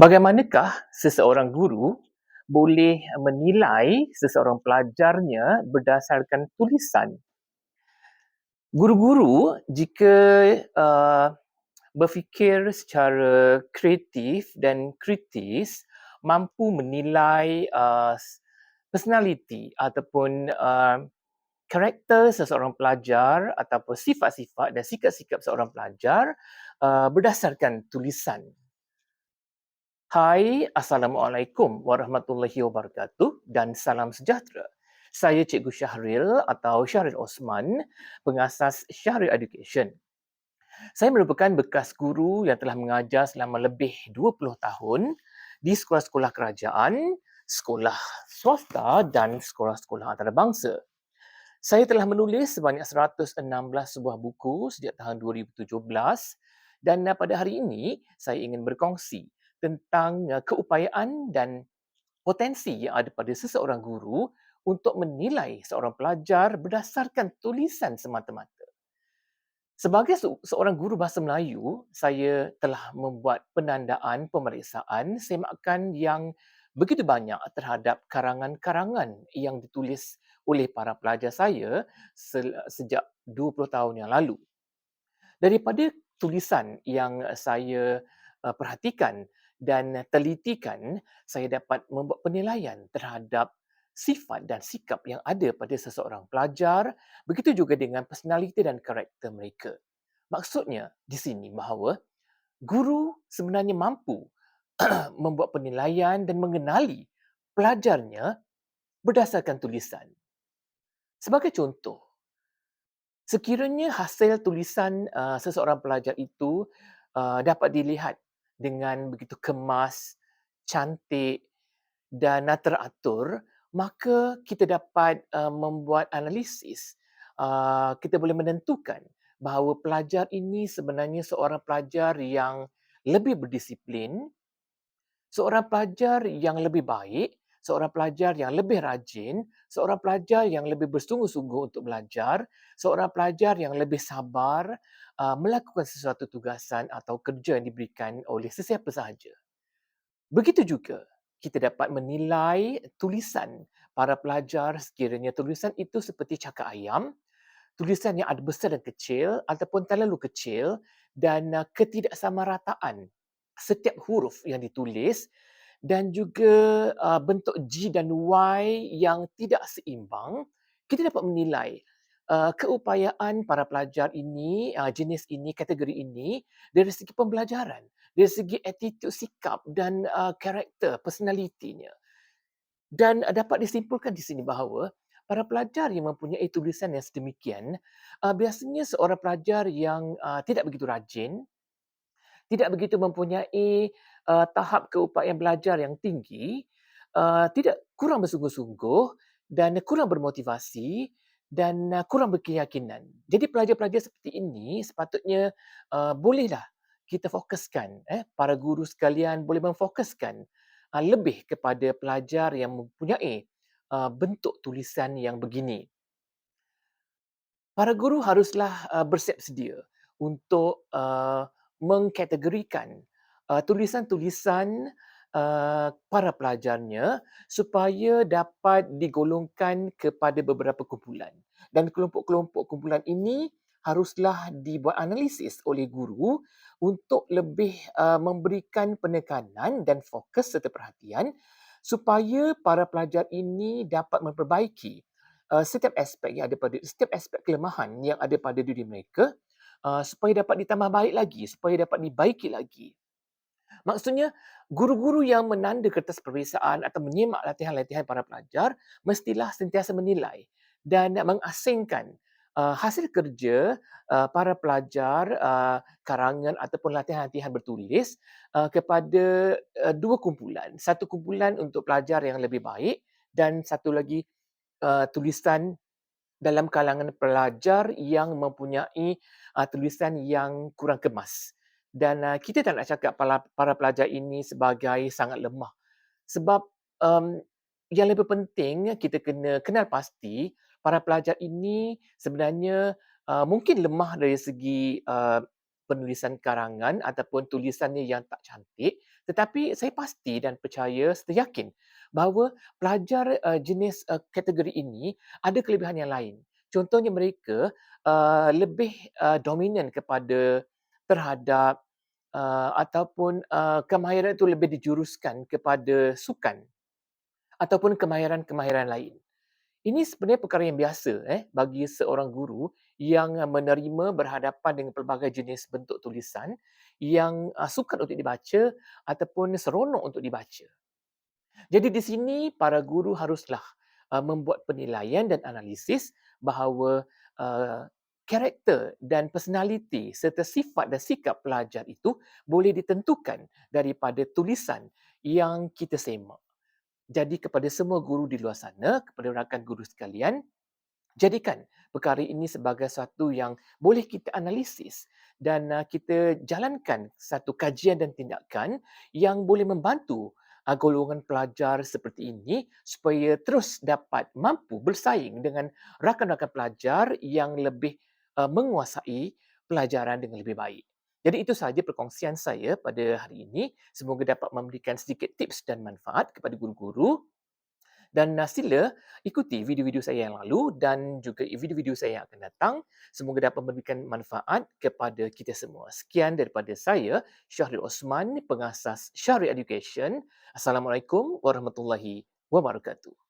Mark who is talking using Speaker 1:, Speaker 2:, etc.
Speaker 1: Bagaimanakah seseorang guru boleh menilai seseorang pelajarnya berdasarkan tulisan? Guru-guru jika uh, berfikir secara kreatif dan kritis mampu menilai personaliti ataupun karakter seseorang pelajar ataupun sifat-sifat dan sikap-sikap seorang pelajar berdasarkan tulisan. Hai, Assalamualaikum warahmatullahi wabarakatuh dan salam sejahtera. Saya Cikgu Syahril atau Syahril Osman, pengasas Syahril Education. Saya merupakan bekas guru yang telah mengajar selama lebih 20 tahun di sekolah-sekolah kerajaan, sekolah swasta dan sekolah-sekolah antarabangsa. Saya telah menulis sebanyak 116 sebuah buku sejak tahun 2017 dan pada hari ini saya ingin berkongsi tentang keupayaan dan potensi yang ada pada seseorang guru untuk menilai seorang pelajar berdasarkan tulisan semata-mata. Sebagai seorang guru bahasa Melayu, saya telah membuat penandaan pemeriksaan semakan yang begitu banyak terhadap karangan-karangan yang ditulis oleh para pelajar saya sejak 20 tahun yang lalu. Daripada tulisan yang saya perhatikan dan telitikan, saya dapat membuat penilaian terhadap sifat dan sikap yang ada pada seseorang pelajar, begitu juga dengan personaliti dan karakter mereka. Maksudnya di sini bahawa guru sebenarnya mampu membuat penilaian dan mengenali pelajarnya berdasarkan tulisan. Sebagai contoh, sekiranya hasil tulisan seseorang pelajar itu dapat dilihat dengan begitu kemas, cantik dan teratur, maka kita dapat membuat analisis. Kita boleh menentukan bahawa pelajar ini sebenarnya seorang pelajar yang lebih berdisiplin, seorang pelajar yang lebih baik, seorang pelajar yang lebih rajin, seorang pelajar yang lebih bersungguh-sungguh untuk belajar, seorang pelajar yang lebih sabar melakukan sesuatu tugasan atau kerja yang diberikan oleh sesiapa sahaja. Begitu juga kita dapat menilai tulisan para pelajar sekiranya tulisan itu seperti cakar ayam, tulisan yang ada besar dan kecil ataupun terlalu kecil dan ketidaksamarataan setiap huruf yang ditulis dan juga bentuk G dan Y yang tidak seimbang, kita dapat menilai keupayaan para pelajar ini, jenis ini, kategori ini dari segi pembelajaran, dari segi attitude, sikap dan karakter, personalitinya. Dan dapat disimpulkan di sini bahawa para pelajar yang mempunyai tulisan yang sedemikian, biasanya seorang pelajar yang tidak begitu rajin, tidak begitu mempunyai tahap keupayaan belajar yang tinggi, tidak kurang bersungguh-sungguh dan kurang bermotivasi dan kurang berkeyakinan. Jadi pelajar-pelajar seperti ini sepatutnya bolehlah kita fokuskan, para guru sekalian boleh memfokuskan lebih kepada pelajar yang mempunyai bentuk tulisan yang begini. Para guru haruslah bersiap sedia untuk mengkategorikan tulisan-tulisan para pelajarnya supaya dapat digolongkan kepada beberapa kumpulan. Dan kelompok-kelompok kumpulan ini haruslah dibuat analisis oleh guru untuk lebih memberikan penekanan dan fokus serta perhatian supaya para pelajar ini dapat memperbaiki setiap aspek yang ada pada setiap aspek kelemahan yang ada pada diri mereka supaya dapat ditambah baik lagi, supaya dapat dibaiki lagi. Maksudnya, guru-guru yang menanda kertas peperiksaan atau menyimak latihan-latihan para pelajar mestilah sentiasa menilai dan mengasingkan hasil kerja para pelajar karangan ataupun latihan-latihan bertulis kepada dua kumpulan. Satu kumpulan untuk pelajar yang lebih baik dan satu lagi tulisan dalam kalangan pelajar yang mempunyai tulisan yang kurang kemas. Dan kita tak nak cakap para pelajar ini sebagai sangat lemah. Sebab um, yang lebih penting kita kena kenal pasti para pelajar ini sebenarnya mungkin lemah dari segi penulisan karangan ataupun tulisannya yang tak cantik, Tetapi saya pasti dan percaya serta yakin bahawa pelajar jenis kategori ini ada kelebihan yang lain. Contohnya mereka lebih dominan kepada terhadap ataupun kemahiran itu lebih dijuruskan kepada sukan ataupun kemahiran-kemahiran lain. Ini sebenarnya perkara yang biasa bagi seorang guru yang menerima berhadapan dengan pelbagai jenis bentuk tulisan yang sukar untuk dibaca ataupun seronok untuk dibaca. Jadi di sini para guru haruslah membuat penilaian dan analisis bahawa uh, karakter dan personaliti serta sifat dan sikap pelajar itu boleh ditentukan daripada tulisan yang kita semak. Jadi kepada semua guru di luar sana, kepada rakan guru sekalian, jadikan perkara ini sebagai satu yang boleh kita analisis dan kita jalankan satu kajian dan tindakan yang boleh membantu golongan pelajar seperti ini supaya terus dapat mampu bersaing dengan rakan-rakan pelajar yang lebih menguasai pelajaran dengan lebih baik. Jadi itu sahaja perkongsian saya pada hari ini. Semoga dapat memberikan sedikit tips dan manfaat kepada guru-guru dan sila ikuti video-video saya yang lalu dan juga video-video saya yang akan datang. Semoga dapat memberikan manfaat kepada kita semua. Sekian daripada saya, Syahril Osman, pengasas Syahrir Education. Assalamualaikum warahmatullahi wabarakatuh.